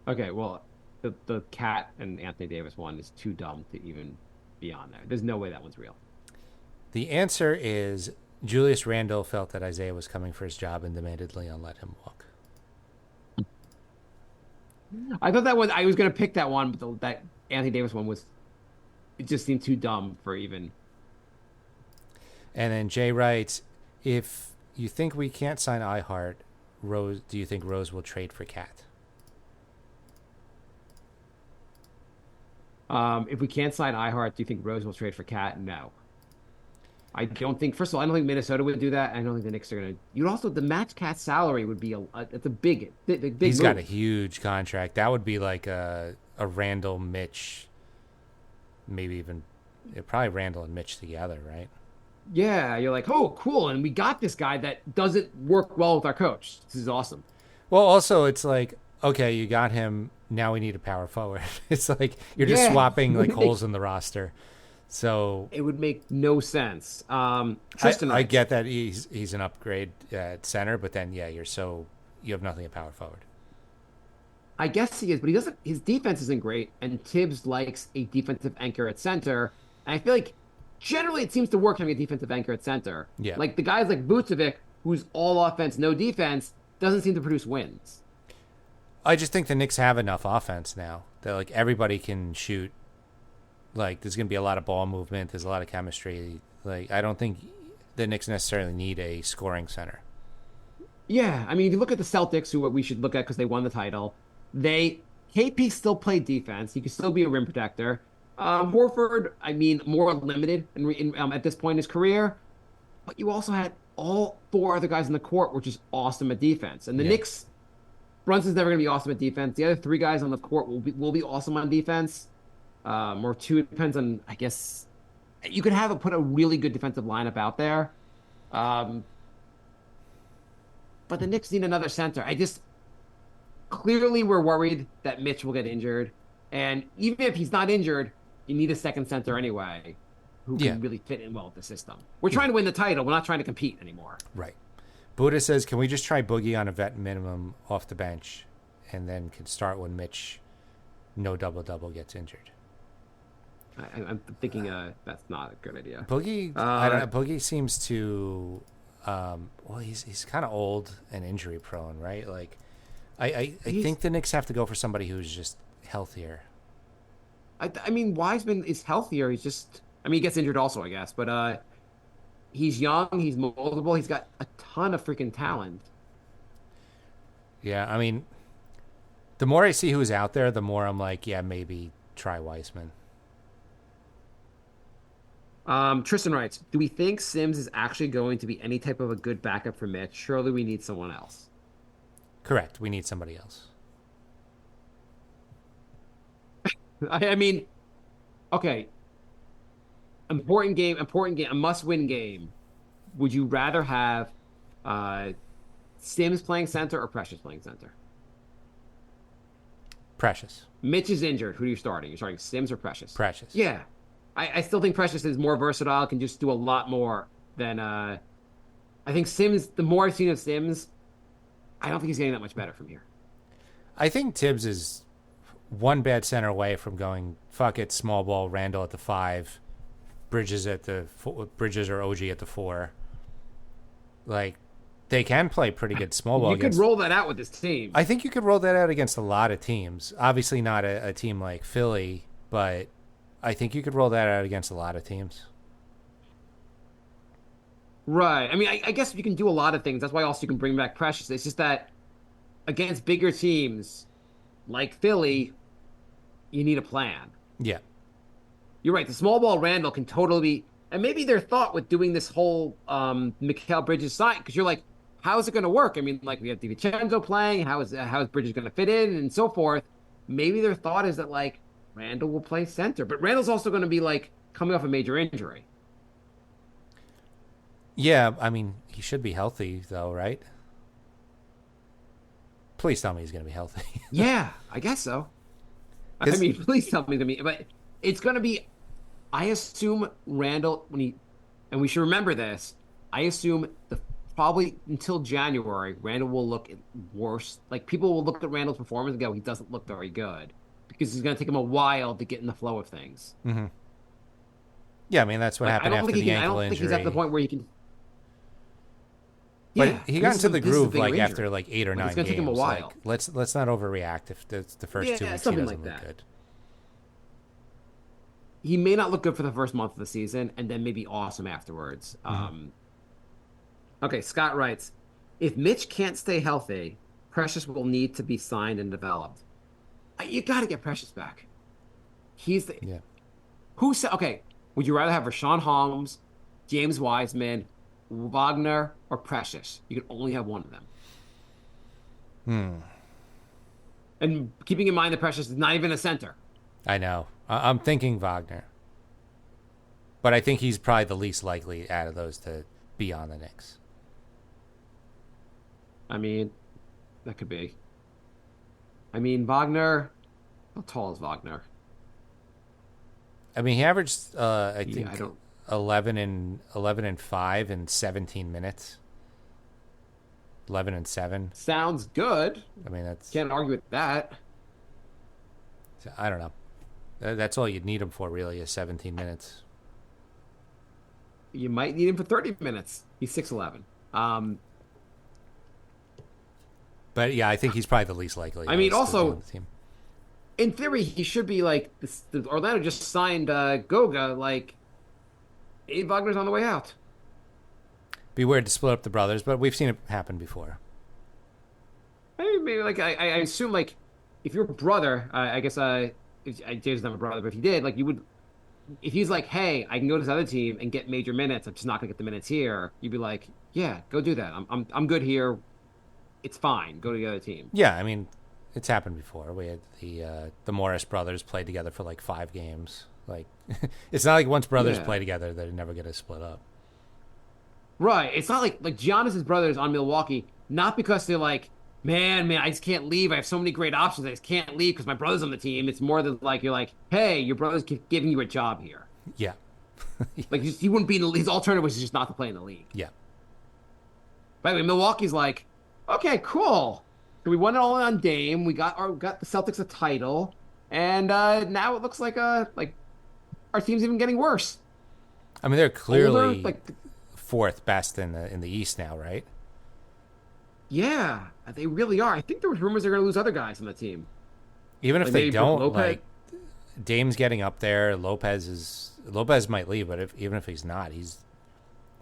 Okay, well, the Cat and Anthony Davis one is too dumb to even be on there. There's no way that one's real. The answer is Julius Randle felt that Isaiah was coming for his job and demanded Leon let him walk. I thought that one, I was going to pick that one, but that Anthony Davis one it just seemed too dumb for even. And then Jay writes, if you think we can't sign IHart, Rose, do you think Rose will trade for Cat? If we can't sign IHart, do you think Rose will trade for Cat? No. I don't think. First of all, I don't think Minnesota would do that. I don't think the Knicks are going to. You'd also the match Cat salary would be it's a big. He's move. got a huge contract. That would be like a Randall Mitch, maybe even probably Randall and Mitch together, right? Yeah, you're like, oh, cool, and we got this guy that doesn't work well with our coach. This is awesome. Well, also it's like, okay, you got him. Now we need a power forward. It's like you're just swapping like holes in the roster. So it would make no sense. Tristan, I get that he's an upgrade at center, but then you have nothing at power forward. I guess he is, but he doesn't. His defense isn't great, and Tibbs likes a defensive anchor at center. And I feel like generally it seems to work having a defensive anchor at center. Yeah, like the guys like Vucevic, who's all offense, no defense, doesn't seem to produce wins. I just think the Knicks have enough offense now that like everybody can shoot. Like, there's going to be a lot of ball movement. There's a lot of chemistry. Like, I don't think the Knicks necessarily need a scoring center. Yeah, I mean, if you look at the Celtics, who we should look at because they won the title, KP still played defense. He could still be a rim protector. Horford, I mean, more limited at this point in his career. But you also had all 4 other guys in the court, which is awesome at defense. And the Knicks, Brunson's never going to be awesome at defense. The other 3 guys on the court will be awesome on defense. Or 2, it depends on, I guess, you could put a really good defensive lineup out there. But the Knicks need another center. Clearly we're worried that Mitch will get injured. And even if he's not injured, you need a second center anyway who can really fit in well with the system. We're trying to win the title. We're not trying to compete anymore. Right. Buddha says, can we just try Boogie on a vet minimum off the bench and then can start when Mitch, no double-double, gets injured? I'm thinking that's not a good idea. Boogie, I don't know. Boogie seems to, he's kind of old and injury prone, right? Like, I think the Knicks have to go for somebody who's just healthier. I mean, Wiseman is healthier. He gets injured also, I guess. But he's young. He's moldable. He's got a ton of freaking talent. Yeah, I mean, the more I see who's out there, the more I'm like, yeah, maybe try Wiseman. Tristan writes, do we think Sims is actually going to be any type of a good backup for Mitch? Surely we need someone else. Correct. We need somebody else. I mean, okay. Important game, a must-win game. Would you rather have Sims playing center or Precious playing center? Precious. Mitch is injured. Who are you starting? You're starting Sims or Precious? Precious. Yeah. I still think Precious is more versatile, can just do a lot more than I think Sims, the more I've seen of Sims, I don't think he's getting that much better from here. I think Tibbs is one bad center away from going, fuck it, small ball, Randall at the 5, Bridges or OG at the 4. Like, they can play pretty good small ball. You could roll that out with this team. I think you could roll that out against a lot of teams. Obviously not a team like Philly, but I think you could roll that out against a lot of teams. Right. I mean, I guess you can do a lot of things. That's why also you can bring back Precious. It's just that against bigger teams like Philly, you need a plan. Yeah. You're right. The small ball Randall can totally be, and maybe their thought with doing this whole Mikal Bridges sign, because you're like, how is it going to work? I mean, like we have DiVincenzo playing. How is Bridges going to fit in and so forth? Maybe their thought is that like Randall will play center, but Randall's also going to be like coming off a major injury. Yeah, I mean, he should be healthy though, right? Please tell me he's going to be healthy. Yeah, I guess so. I mean, please tell me but it's going to be. I assume Randall and we should remember this. I assume probably until January, Randall will look worse. Like people will look at Randall's performance and go, he doesn't look very good because it's going to take him a while to get in the flow of things. Mm-hmm. Yeah, I mean that's what happened after the ankle injury. I don't think he's at the point where he can. But yeah, he got into the groove like injury. After like 8 or 9 games. It's going to take him a while. Like, let's not overreact if the first 2 weeks he doesn't look good. He may not look good for the first month of the season, and then maybe awesome afterwards. Mm-hmm. Okay, Scott writes, if Mitch can't stay healthy, Precious will need to be signed and developed. You got to get Precious back. He's the... Yeah. Who said... Okay, would you rather have Rashawn Holmes, James Wiseman, Wagner, or Precious? You can only have one of them. And keeping in mind that Precious is not even a center. I know. I'm thinking Wagner. But I think he's probably the least likely out of those to be on the Knicks. I mean, that could be. I mean, Wagner... How tall is Wagner? I mean, he averaged, I think, 11 and 5 in 17 minutes. 11 and 7. Sounds good. I mean, that's... Can't argue with that. I don't know. That's all you'd need him for, really, is 17 minutes. You might need him for 30 minutes. He's 6'11". But, yeah, I think he's probably the least likely. I mean, also, in theory, he should be like... Orlando just signed Goga, like... Abe Wagner's on the way out. Be weird to split up the brothers, but we've seen it happen before. Maybe, like, I assume, like, if your brother, I guess... James doesn't have a brother, but if he did, like, you would, if he's like, hey, I can go to this other team and get major minutes, I'm just not gonna get the minutes here. You'd be like, yeah, go do that. I'm good here. It's fine. Go to the other team. Yeah, I mean, it's happened before. We had the Morris brothers played together for like 5 games. Like, it's not like once brothers play together, they're never gonna split up. Right. It's not like Giannis's brothers on Milwaukee, not because they're like, man, I just can't leave. I have so many great options. I just can't leave because my brother's on the team. It's more than like you're like, hey, your brother's giving you a job here. Yeah. Like he wouldn't be in the, his alternative was just not to play in the league. Yeah. By the way, Milwaukee's like, okay, cool. So we won it all on Dame. We got the Celtics a title, and now it looks like our team's even getting worse. I mean, they're clearly fourth best in the East now, right? Yeah, they really are. I think there was rumors they're going to lose other guys on the team. Even if they don't, like Dame's getting up there. Lopez might leave, but even if he's not, he's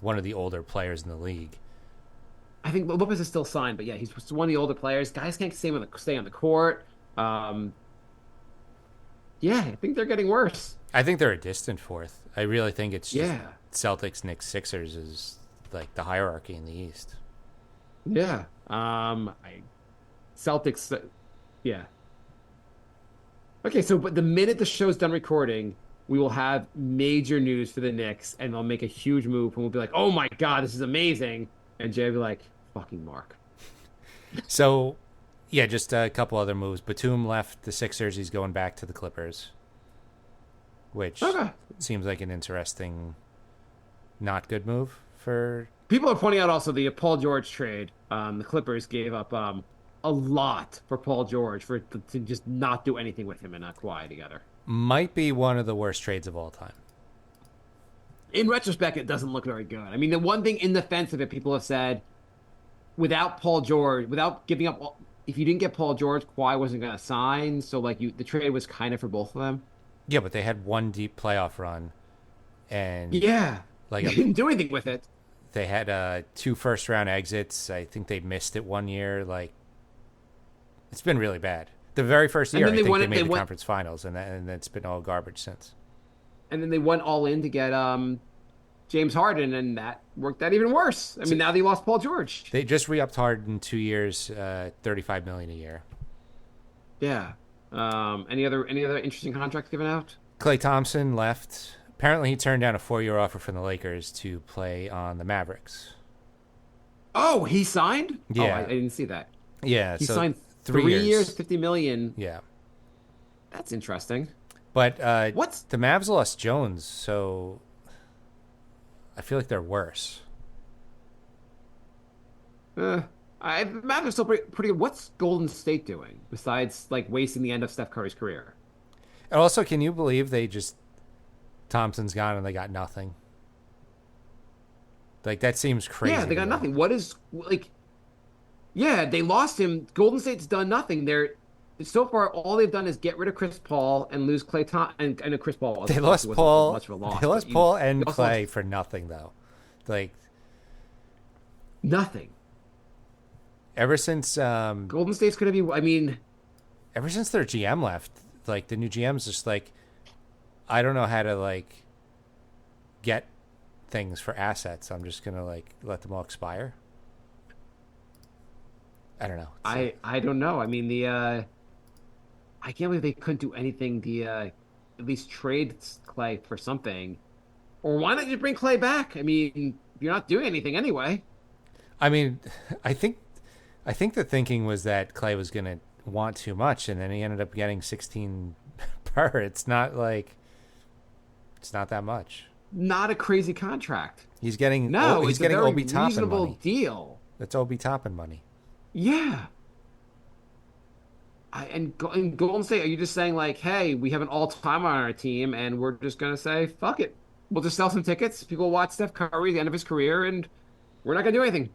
one of the older players in the league. I think Lopez is still signed, but yeah, he's one of the older players. Guys can't stay on the court. Yeah, I think they're getting worse. I think they're a distant fourth. I really think it's just Celtics, Knicks, Sixers is like the hierarchy in the East. Yeah. Celtics, yeah. Okay, so but the minute the show's done recording, we will have major news for the Knicks, and they'll make a huge move, and we'll be like, oh my God, this is amazing. And Jay will be like, fucking Mark. So, yeah, just a couple other moves. Batum left the Sixers. He's going back to the Clippers, which seems like an interesting, not good move for... People are pointing out also the Paul George trade. The Clippers gave up a lot for Paul George to just not do anything with him and not Kawhi together. Might be one of the worst trades of all time. In retrospect, it doesn't look very good. I mean, the one thing in defense of it, people have said, without Paul George, without giving up, if you didn't get Paul George, Kawhi wasn't going to sign. So, like, the trade was kind of for both of them. Yeah, but they had one deep playoff run, and Yeah, like they didn't do anything with it. they had 2 first-round exits. I think they missed it one year. Like, it's been really bad. The very first year, I think they made the conference finals, and it's been all garbage since. And then they went all in to get James Harden, and that worked out even worse. I mean, now they lost Paul George. They just re-upped Harden 2 years, $35 million a year. Yeah. Any other interesting contracts given out? Klay Thompson left. Apparently, he turned down a 4-year offer from the Lakers to play on the Mavericks. Oh, he signed? Yeah. Oh, I didn't see that. Yeah, He so signed 3 3 years, $50 million. Yeah, That's interesting. but What's the Mavs lost Jones, so I feel like they're worse. the Mavs are still pretty good. What's Golden State doing besides like wasting the end of Steph Curry's career? And also, can you believe Thompson's gone and they got nothing? Like, that seems crazy. Yeah, they got to me. nothing. What is like? Yeah, they lost him. Golden State's done nothing. They're so far all they've done is get rid of Chris Paul and lose Klay Thompson. And Chris Paul. They lost Paul. Much of a loss, They lost but Paul and also Klay lost for nothing, though. Like, nothing. ever since Golden State's gonna be. I mean, ever since their GM left, like, the new GM's just like, I don't know how to like get things for assets. I'm just gonna like let them all expire. I don't know. I don't know. I mean I can't believe they couldn't do anything to at least trade Klay for something. Or why not just bring Klay back? I mean, you're not doing anything anyway. I mean, I think the thinking was that Klay was going to want too much, and then he ended up getting 16 per. It's not that much. Not a crazy contract. He's getting It's getting a very Obi Toppin reasonable money. deal. That's Obi Toppin money. Yeah. And Golden State, are you just saying like, hey, we have an all-time on our team, and we're just gonna say, fuck it, we'll just sell some tickets. People will watch Steph Curry at the end of his career, and we're not gonna do anything.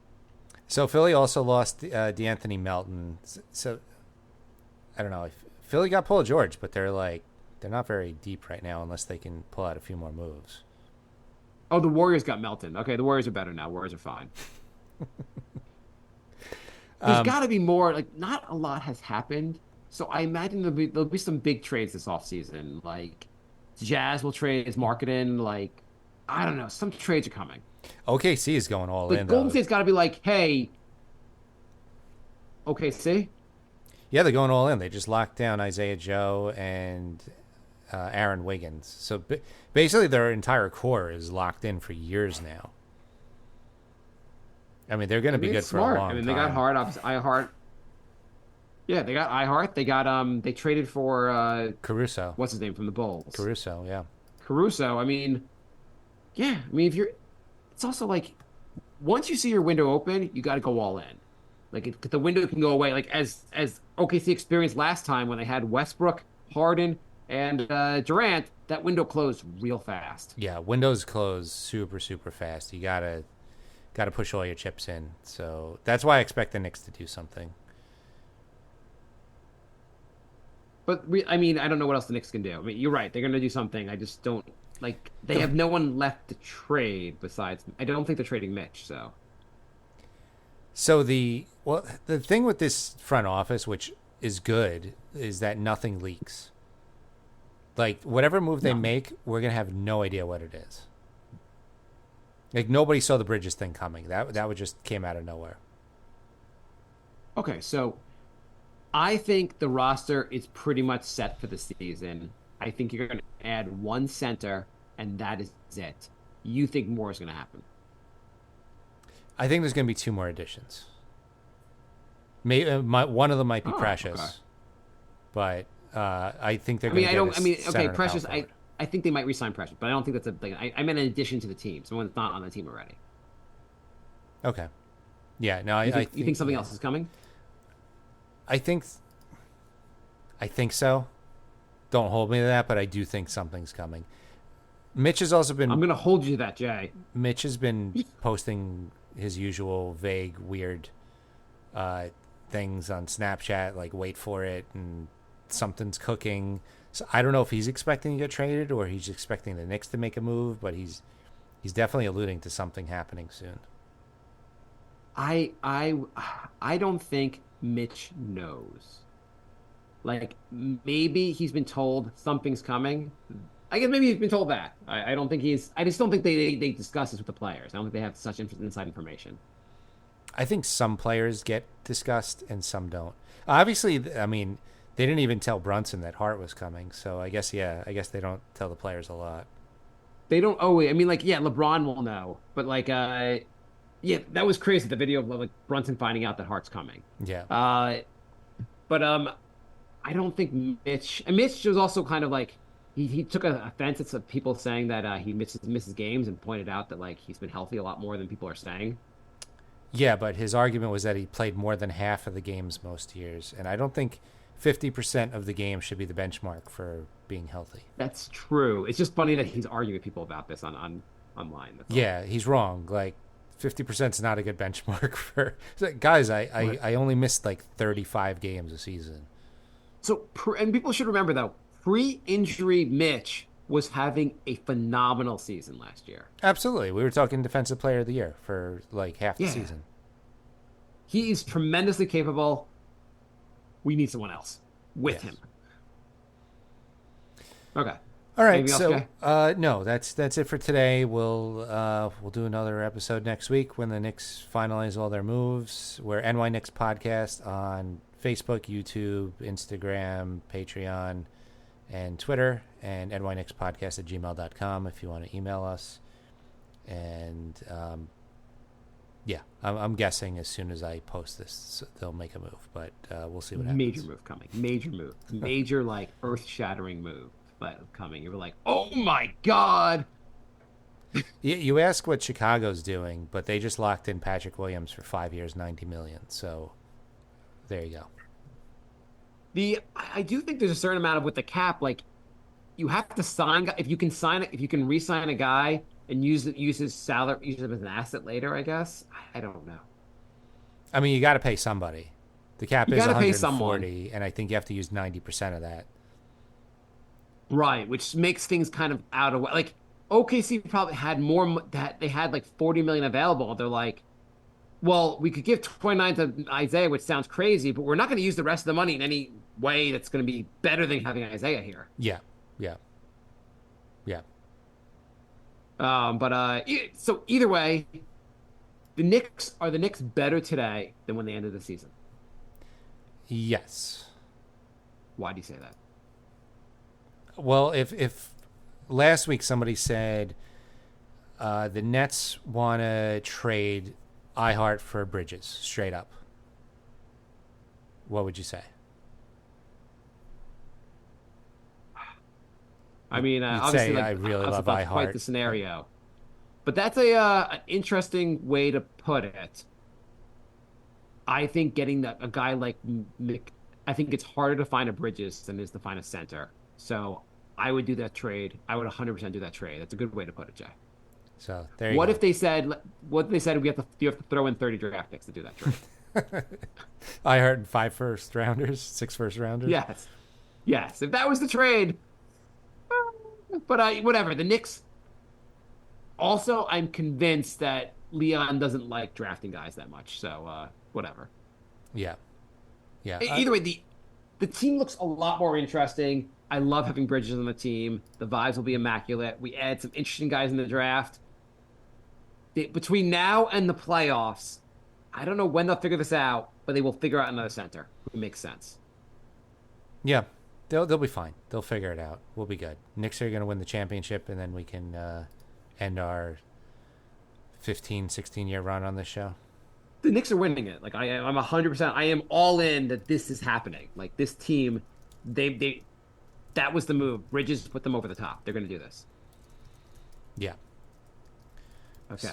So Philly also lost DeAnthony Melton. So I don't know. Philly got Paul George, but they're not very deep right now unless they can pull out a few more moves. Oh, the Warriors got Melton. Okay, the Warriors are better now. Warriors are fine. There's got to be more. Like, not a lot has happened, so I imagine there'll be some big trades this offseason. Like, Jazz will trade his marketing. Like, I don't know. Some trades are coming. OKC is going all But in. Golden Though. State's got to be like, hey, OKC. Yeah, they're going all in. They just locked down Isaiah Joe and Aaron Wiggins. So basically, their entire core is locked in for years now. I mean, they're going to be good for a long time. I mean, they got Hart, obviously, IHart. Yeah, they got IHart. They got they traded for Caruso. what's his name from the Bulls? Caruso, yeah. Caruso. I mean, yeah. I mean, it's also like once you see your window open, you got to go all in. Like the window can go away. Like as OKC experienced last time when they had Westbrook, Harden, and Durant, that window closed real fast. Yeah, windows close super, super fast. You gotta push all your chips in. So that's why I expect the Knicks to do something. But I mean, I don't know what else the Knicks can do. I mean, you're right. They're going to do something. I just don't like. They have no one left to trade besides. I don't think they're trading Mitch. So the thing with this front office, which is good, is that nothing leaks. Like, whatever move they make, we're gonna have no idea what it is. Like, nobody saw the Bridges thing coming. That would just came out of nowhere. Okay, so I think the roster is pretty much set for the season. I think you're going to add one center, and that is it. You think more is going to happen? I think there's going to be 2 more additions. Maybe one of them might be Precious, okay. But I think they're I going mean, to. okay, Precious. I think they might re-sign Precious, but I don't think that's I meant an addition to the team, someone that's not on the team already. Okay. Yeah. No, You think something else is coming? I think so. Don't hold me to that, but I do think something's coming. Mitch has also been. I'm going to hold you to that, Jay. Mitch has been posting his usual vague, weird things on Snapchat, like wait for it and something's cooking. So I don't know if he's expecting to get traded or he's expecting the Knicks to make a move, but he's definitely alluding to something happening soon. I don't think Mitch knows. Like, maybe he's been told something's coming. I guess maybe he's been told that. I don't think he's. I just don't think they discuss this with the players. I don't think they have such inside information. I think some players get discussed and some don't. Obviously, I mean, they didn't even tell Brunson that Hart was coming. So I guess they don't tell the players a lot. They don't always. I mean, like, yeah, LeBron will know, but like, yeah, that was crazy. The video of like Brunson finding out that Hart's coming. Yeah. But I don't think Mitch. And Mitch was also kind of like he took an offense at some people saying that he misses games and pointed out that like he's been healthy a lot more than people are saying. Yeah, but his argument was that he played more than half of the games most years, and I don't think 50% of the game should be the benchmark for being healthy. That's true. It's just funny that he's arguing with people about this online. That's all. Yeah, he's wrong. Like 50% is not a good benchmark for guys. I only missed like 35 games a season. So, and people should remember though, pre-injury Mitch was having a phenomenal season last year. Absolutely. We were talking Defensive Player of the Year for like half the season. He is tremendously capable. We need someone else with him. Okay. All right. Anything So, else, no, that's it for today. We'll do another episode next week when the Knicks finalize all their moves. We're NY Knicks Podcast on Facebook, YouTube, Instagram, Patreon, and Twitter, and nyknickspodcast@gmail.com if you want to email us. And yeah, I'm guessing as soon as I post this, they'll make a move, but we'll see what happens. Major move coming. Major move. Major, like, earth-shattering move coming. You were like, oh my God. You ask what Chicago's doing, but they just locked in Patrick Williams for 5 years, $90 million. So there you go. I do think there's a certain amount of with the cap, like you have to sign if you can re-sign a guy and use his salary, use him as an asset later. I guess I don't know. I mean, you got to pay somebody. The cap is 140, and I think you have to use 90% of that. Right, which makes things kind of out of like OKC probably had more that they had like 40 million available. They're like, well, we could give 29 to Isaiah, which sounds crazy, but we're not going to use the rest of the money in any way that's going to be better than having Isaiah here. Yeah. So either way, are the Knicks better today than when they ended the season? Yes. Why do you say that? Well, if last week somebody said the Nets want to trade IHart for Bridges straight up, what would you say? I mean, You'd obviously, say, like, I really love about to fight IHart. the scenario, but that's an interesting way to put it. I think getting a guy like Mick, I think it's harder to find a Bridges than it is to find a center. So I would do that trade. I would 100% do that trade. That's a good way to put it, Jay. So there you What go. if they said you have to throw in 30 draft picks to do that trade? IHart 5 first rounders, 6 first rounders. Yes. If that was the trade, but whatever. The Knicks. Also, I'm convinced that Leon doesn't like drafting guys that much. So whatever. Yeah. Either way, the team looks a lot more interesting. I love having Bridges on the team. The vibes will be immaculate. We add some interesting guys in the draft. Between now and the playoffs, I don't know when they'll figure this out, but they will figure out another center. It makes sense. Yeah. They'll be fine. They'll figure it out. We'll be good. Knicks are going to win the championship, and then we can end our 15, 16-year run on this show. The Knicks are winning it. Like I'm 100%. I am all in that this is happening. Like this team, that was the move. Bridges put them over the top. They're going to do this. Yeah. Okay.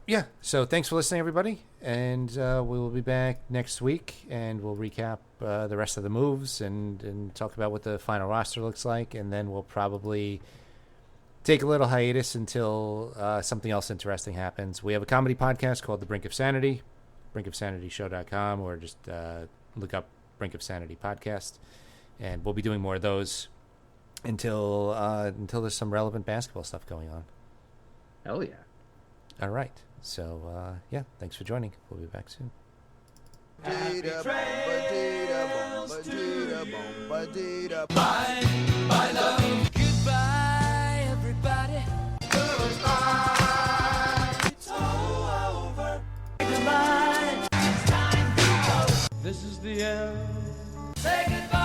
Yeah. So thanks for listening, everybody, and we will be back next week, and we'll recap the rest of the moves and talk about what the final roster looks like, and then we'll probably take a little hiatus until something else interesting happens. We have a comedy podcast called The Brink of Sanity, brinkofsanityshow.com, or just look up Brink of Sanity podcast, and we'll be doing more of those until there's some relevant basketball stuff going on. Hell yeah. All right. So, yeah, thanks for joining. We'll be back soon. Bye, bye, love. Goodbye, everybody. Goodbye. It's all over. Goodbye. It's time to go. This is the end. Say goodbye.